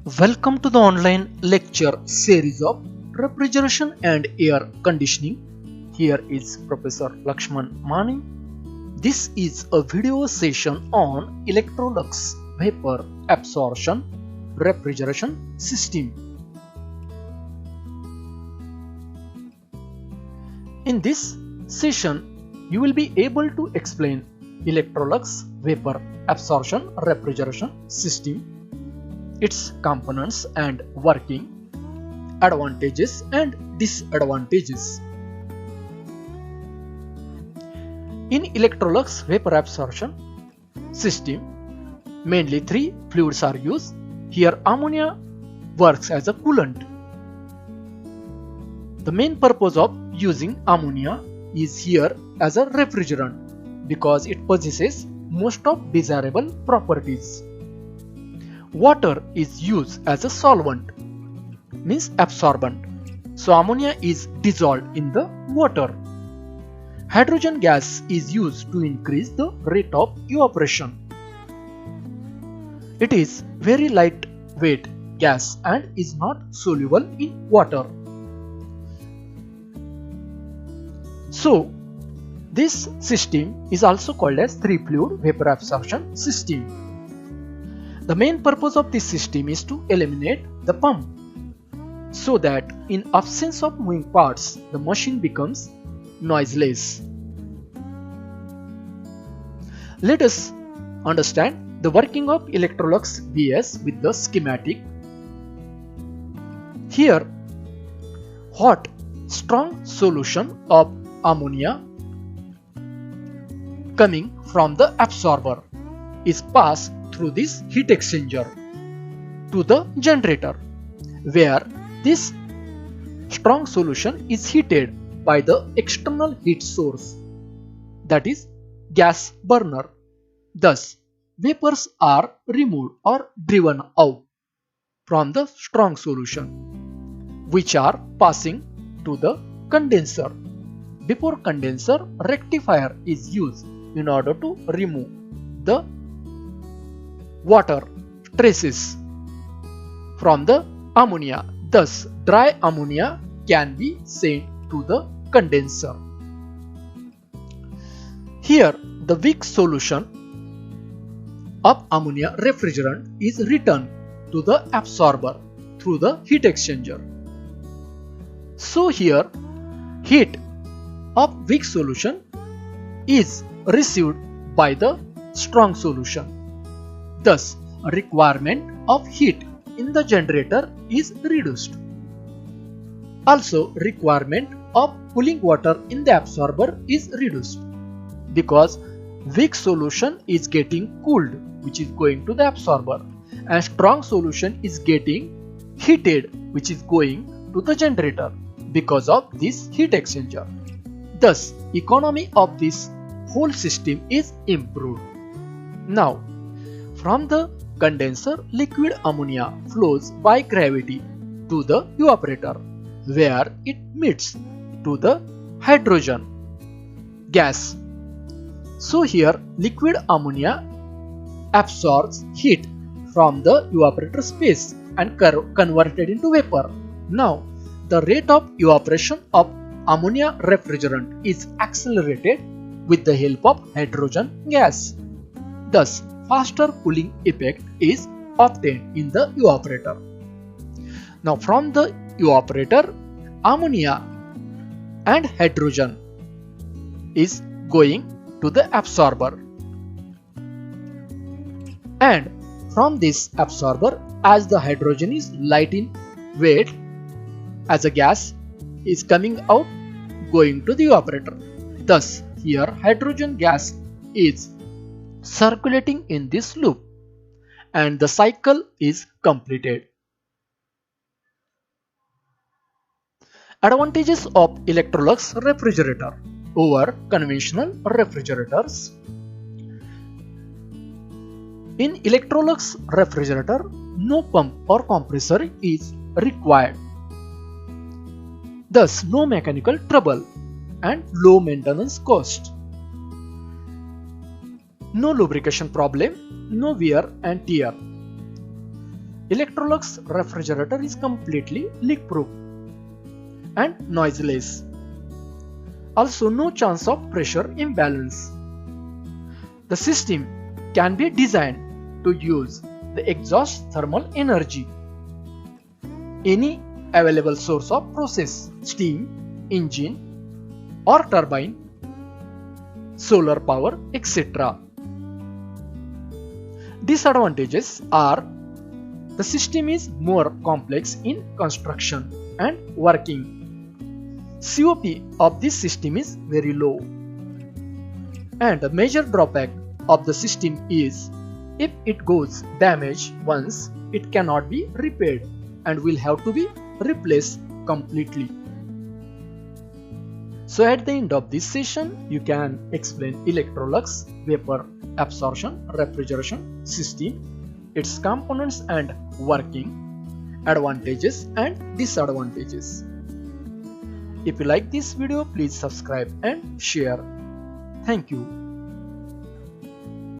Welcome to the online lecture series of refrigeration and air conditioning. Here is Professor Lakshman Mani. This is a video session on Electrolux vapor absorption refrigeration system. In this session, you will be able to explain Electrolux vapor absorption refrigeration system, its components and working, advantages and disadvantages. In Electrolux vapor absorption system, mainly three fluids are used. Here ammonia works as a coolant. The main purpose of using ammonia is here as a refrigerant because it possesses most of desirable properties. Water is used as a solvent, means absorbent. So ammonia is dissolved in the water. Hydrogen gas is used to increase the rate of evaporation. It is very lightweight gas and is not soluble in water. So this system is also called as three fluid vapor absorption system. The main purpose of this system is to eliminate the pump so that in absence of moving parts, the machine becomes noiseless. Let us understand the working of Electrolux VS with the schematic. Here, hot, strong solution of ammonia coming from the absorber is passed through this heat exchanger to the generator, where this strong solution is heated by the external heat source, that is gas burner. Thus, vapors are removed or driven out from the strong solution, which are passing to the condenser. Before condenser, rectifier is used in order to remove the water traces from the ammonia. Thus, dry ammonia can be sent to the condenser. Here, the weak solution of ammonia refrigerant is returned to the absorber through the heat exchanger. So here, heat of weak solution is received by the strong solution. Thus, a requirement of heat in the generator is reduced. Also, requirement of cooling water in the absorber is reduced because weak solution is getting cooled, which is going to the absorber, and strong solution is getting heated, which is going to the generator because of this heat exchanger. Thus, economy of this whole system is improved. Now, from the condenser, liquid ammonia flows by gravity to the evaporator, where it meets to the hydrogen gas. So here, liquid ammonia absorbs heat from the evaporator space and converted into vapor. Now, the rate of evaporation of ammonia refrigerant is accelerated with the help of hydrogen gas. Thus, faster cooling effect is obtained in the evaporator. Now, from the evaporator, ammonia and hydrogen is going to the absorber, and from this absorber, as the hydrogen is light in weight as a gas, is coming out going to the evaporator. Thus, here hydrogen gas is circulating in this loop and the cycle is completed. Advantages of Electrolux refrigerator over conventional refrigerators. In Electrolux refrigerator, no pump or compressor is required. Thus, no mechanical trouble and low maintenance cost. No lubrication problem, no wear and tear. Electrolux refrigerator is completely leak-proof and noiseless. Also, no chance of pressure imbalance. The system can be designed to use the exhaust thermal energy. Any available source of process, steam, engine or turbine, solar power, etc. Disadvantages are the system is more complex in construction and working. COP of this system is very low. And the major drawback of the system is if it goes damaged once, it cannot be repaired and will have to be replaced completely. So at the end of this session, you can explain Electrolux vapor absorption refrigeration system, its components and working, advantages and disadvantages. If you like this video, please subscribe and share. Thank you.